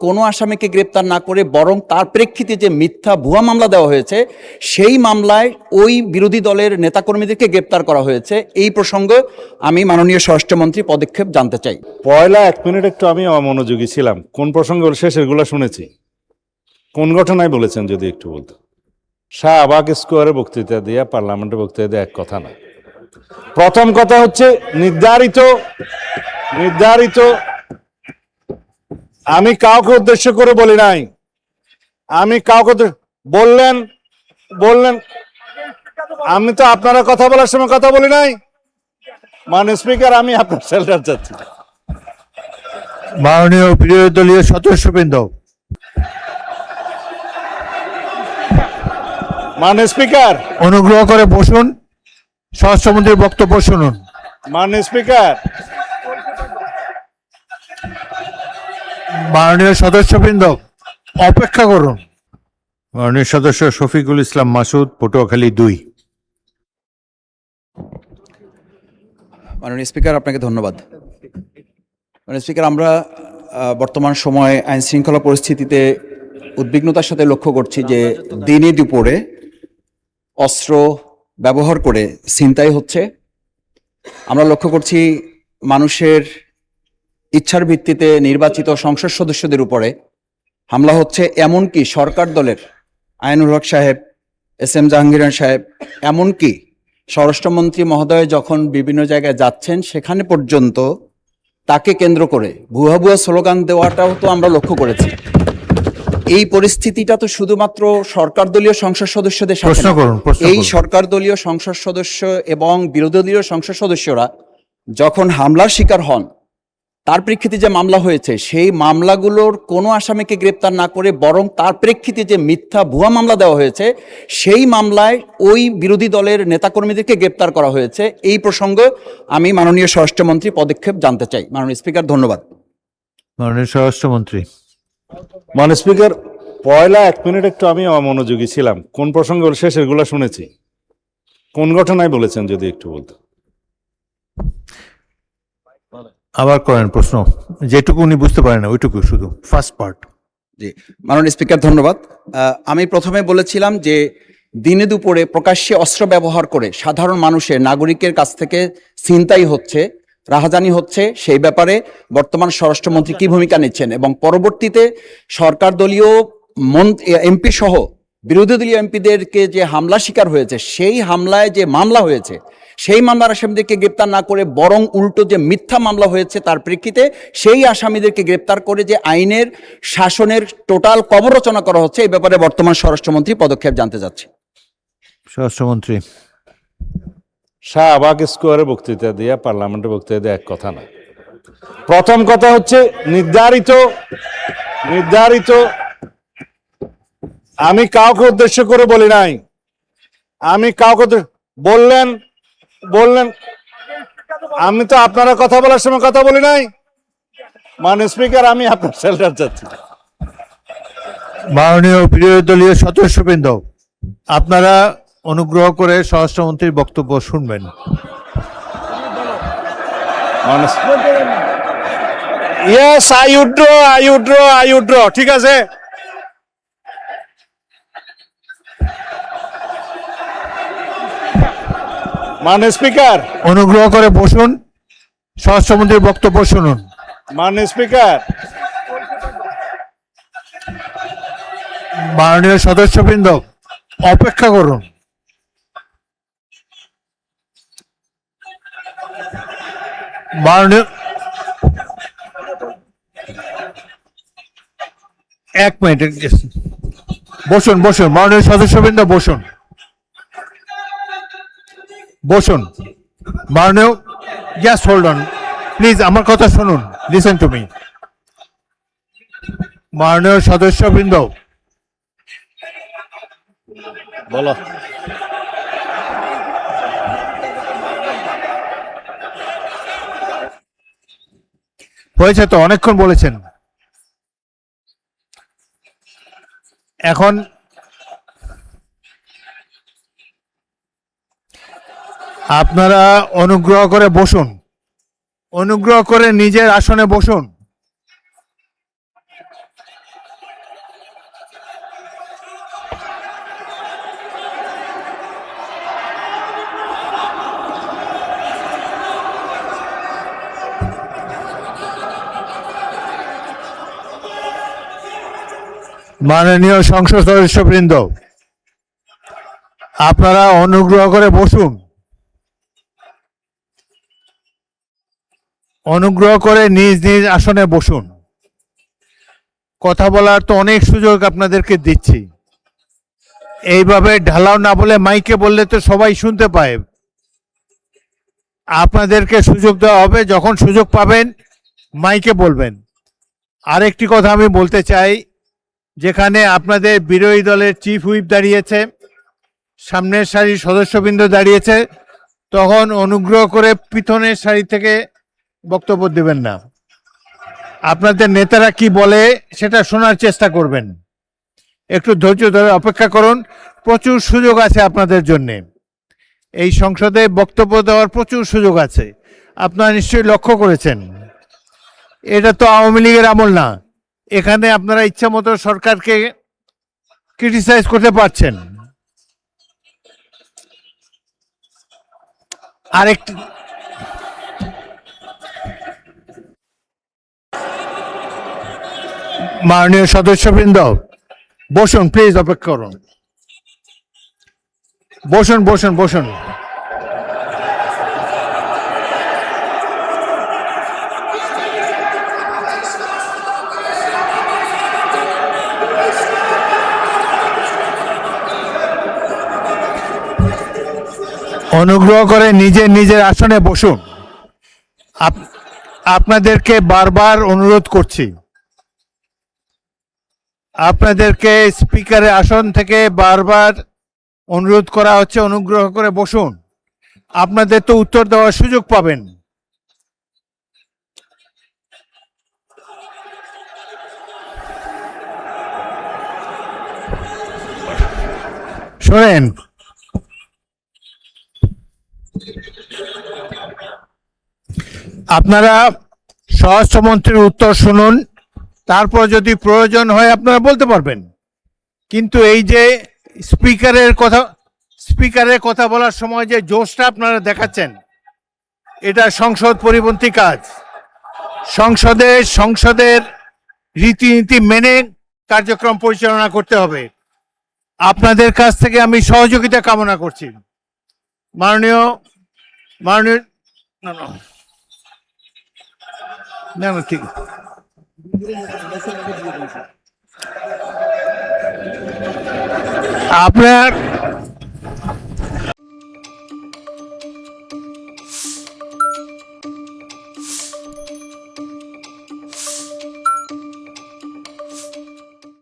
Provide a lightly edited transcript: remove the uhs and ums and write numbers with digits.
কোনো আসামিকে গ্রেপ্তার না করে বরং তার প্রেক্ষিতে যে মিথ্যা ভুয়া মামলা দেওয়া হয়েছে সেই মামলায় ওই বিরোধী দলের নেতাকর্মীদেরকে গ্রেপ্তার করা হয়েছে। এই প্রসঙ্গে আমি মাননীয় স্বরাষ্ট্রমন্ত্রী পদক্ষেপ জানতে চাই। পয়লা 1 মিনিট একটু আমি অমনোযোগী ছিলাম, কোন প্রসঙ্গে বলছে সেগুলো শুনেছি, কোন ঘটনায় বলেছেন যদি একটু বলতো। শাহবাগ স্কোয়ারে বক্তৃতা দিয়া পার্লামেন্টে বক্তৃতা দেওয়া এক কথা না। প্রথম কথা হচ্ছে নির্ধারিত আমি কাউকে উদ্দেশ্য করে বলি নাই, আমি কাউকে বললেন আমি তো আপনারা কথা বলার সময় কথা বলি নাই। মাননীয় স্পিকার, আমি আপনার শেল্টার চাচ্ছি। মাননীয় বিরোধী দলীয় সদস্যবৃন্দ, মাননীয় স্পিকার, অনুগ্রহ করে বসুন, স্বরাষ্ট্রমন্ত্রীর বক্তব্য শুনুন। মাননীয় স্পিকার, মাননীয় সদস্যবৃন্দ, অপেক্ষা করুন। মাননীয় সদস্য শফিকুল ইসলাম মাসুদ, পটুয়াখালী 2। মাননীয় স্পিকার, আপনাকে ধন্যবাদ। মাননীয় স্পিকার, আমরা বর্তমান সময়ে আইন শৃঙ্খলা পরিস্থিতিতে উদ্বিগ্নতার সাথে লক্ষ্য করছি যে দিনে দুপুরে অস্ত্র ব্যবহার করে ছিনতাই হচ্ছে। আমরা লক্ষ্য করছি মানুষের ইচ্ছার ভিত্তিতে নির্বাচিত সংসদ সদস্যদের উপরে হামলা হচ্ছে, এমনকি সরকার দলের আইনুল হক সাহেব, SM জাহাঙ্গীর সাহেব, এমনকি স্বরাষ্ট্রমন্ত্রী মহোদয় যখন বিভিন্ন জায়গায় যাচ্ছেন সেখানে পর্যন্ত তাকে কেন্দ্র করে ভুয়া স্লোগান দেওয়াটাও তো আমরা লক্ষ্য করেছি। এই পরিস্থিতিটা তো শুধুমাত্র সরকার দলীয় সংসদ সদস্যদের সাথে না, এই সরকার দলীয় সংসদ সদস্য এবং বিরোধী দলীয় সংসদ সদস্যরা যখন হামলার শিকার হন, তার প্রেক্ষিতে যে মামলা হয়েছে সেই মামলাগুলোর কোনো আসামিকে গ্রেপ্তার না করে বরং তার প্রেক্ষিতে যে মিথ্যা ভুয়া মামলা দেওয়া হয়েছে সেই মামলায় ওই বিরোধী দলের নেতাকর্মীদেরকে গ্রেপ্তার করা হয়েছে। এই প্রসঙ্গে আমি মাননীয় স্বরাষ্ট্রমন্ত্রী পদক্ষেপ জানতে চাই। মাননীয় স্পিকার, ধন্যবাদ। মাননীয় স্বরাষ্ট্রমন্ত্রী। মাননীয় স্পিকার, পয়লা 1 মিনিট একটু আমি অমনোযোগী ছিলাম, কোন প্রসঙ্গে বলছে সেগুলো শুনেছি, কোন ঘটনায় বলেছেন যদি একটু বলতো। আবার করেন প্রশ্ন, যেটুকু উনি বুঝতে পারেন না ওইটুকু, শুধু ফার্স্ট পার্ট। জি, মাননীয় স্পিকার, ধন্যবাদ। আমি প্রথমে বলেছিলাম যে দিনে দুপুরে প্রকাশ্যে অস্ত্র ব্যবহার করে সাধারণ মানুষের, নাগরিকের কাছ থেকে ছিনতাই হচ্ছে, রাহাজানি হচ্ছে, সেই ব্যাপারে বর্তমান স্বরাষ্ট্রমন্ত্রী কি ভূমিকা নিচ্ছেন এবং পরবর্তীতে সরকার দলীয় এমপি সহ বিরোধী দলীয় এমপিদেরকে যে হামলা শিকার হয়েছে সেই হামলায় যে মামলা হয়েছে সেই মামলার আসামিদেরকে গ্রেপ্তার না করে বরং উল্টো যে মিথ্যা মামলা হয়েছে তার প্রেক্ষিতে সেই আসামিদেরকে গ্রেপ্তার করে যে আইনের শাসনের টোটাল কবর রচনা করা হচ্ছে, এই ব্যাপারে বর্তমান স্বরাষ্ট্রমন্ত্রী পদক্ষেপ জানতে যাচ্ছে। স্বরাষ্ট্রমন্ত্রী। শাহবাগ স্কোয়ারে বক্তৃতা দিয়া পার্লামেন্টে বক্তৃতা দেওয়া এক কথা না। প্রথম কথা হচ্ছে নির্ধারিত আমি কাউকে উদ্দেশ্য করে বলি নাই, আমি কাউকে বললেন আমি তো আপনারা কথা বলার সময় কথা বলি নাই। মাননীয় স্পিকার, আমি আপনার শেল্টার চাচ্ছি। মাননীয় বিরোধী দলীয় সদস্যবৃন্দ, আপনারা অনুগ্রহ করে স্বরাষ্ট্রমন্ত্রীর বক্তব্য শুনবেন। Yes, I withdraw. ঠিক আছে, মাননীয় স্পিকার, অনুগ্রহ করে বসুন, স্বরাষ্ট্রমন্ত্রীর বক্তব্য শুনুন। মাননীয় স্পিকার, মাননীয় সদস্যবৃন্দ, অপেক্ষা করুন। মাননীয় 1 মিনিট বসুন। মাননীয় সদস্যবৃন্দ বসুন। মাননীয়, জাস্ট হোল্ড অন প্লিজ, আমার কথা শুনুন, লিসেন টু মি। মাননীয় সদস্যবৃন্দ, বলো। হয়েছে তো, অনেকক্ষণ বলেছেন। এখন আপনারা অনুগ্রহ করে বসুন, অনুগ্রহ করে নিজের আসনে বসুন। মাননীয় সংসদ সদস্যবৃন্দ, আপনারা অনুগ্রহ করে বসুন। অনুগ্রহ করে নিজ নিজ আসনে বসুন। কথা বলার তো অনেক সুযোগ আপনাদেরকে দিচ্ছি, এইভাবে ঢালাও না বলে মাইকে বললে তো সবাই শুনতে পায়। আপনাদেরকে সুযোগ দেওয়া হবে, যখন সুযোগ পাবেন মাইকে বলবেন। আরেকটি কথা আমি বলতে চাই, যেখানে আপনাদের বিরোধী দলের চিফ হুইপ দাঁড়িয়েছে, সামনের সারির সদস্যবৃন্দ দাঁড়িয়েছে, তখন অনুগ্রহ করে পিছনের সারি থেকে বক্তব্য দেবেন না। আপনাদের নেতারা কি বলে সেটা শোনার চেষ্টা করবেন। একটু ধৈর্য ধরে অপেক্ষা করুন, প্রচুর সুযোগ আছে আপনাদের জন্য। এই সংসদে বক্তব্য দেওয়ার প্রচুর সুযোগ আছে, আপনারা নিশ্চয়ই লক্ষ্য করেছেন। এটা তো আওয়ামী লীগের আমল না, এখানে আপনারা ইচ্ছা মতো সরকারকে ক্রিটিসাইজ করতে পারছেন। আরেকটি মাননীয় সদস্যবৃন্দ, বসুন প্লিজ, অপেক্ষা করুন। বসুন বসুন বসুন। অনুগ্রহ করে নিজের নিজের আসনে বসুন। আপনাদেরকে বারবার অনুরোধ করছি, আপনাদেরকে স্পিকারের আসন থেকে বারবার অনুরোধ করা হচ্ছে, অনুগ্রহ করে বসুন। আপনাদের তো উত্তর দেওয়ার সুযোগ পাবেন। শোনেন, আপনারা স্বরাষ্ট্রমন্ত্রীর উত্তর শুনুন, তারপর যদি প্রয়োজন হয় আপনারা বলতে পারবেন। কিন্তু এই যে স্পিকারের কথা বলার সময় যে জোশটা আপনারা দেখাচ্ছেন, এটা সংসদ পরিপন্থী কাজ। সংসদের রীতিনীতি মেনে কার্যক্রম পরিচালনা করতে হবে। আপনাদের কাছ থেকে আমি সহযোগিতা কামনা করছি। মাননীয় মাননীয় না না না না ঠিক আপনার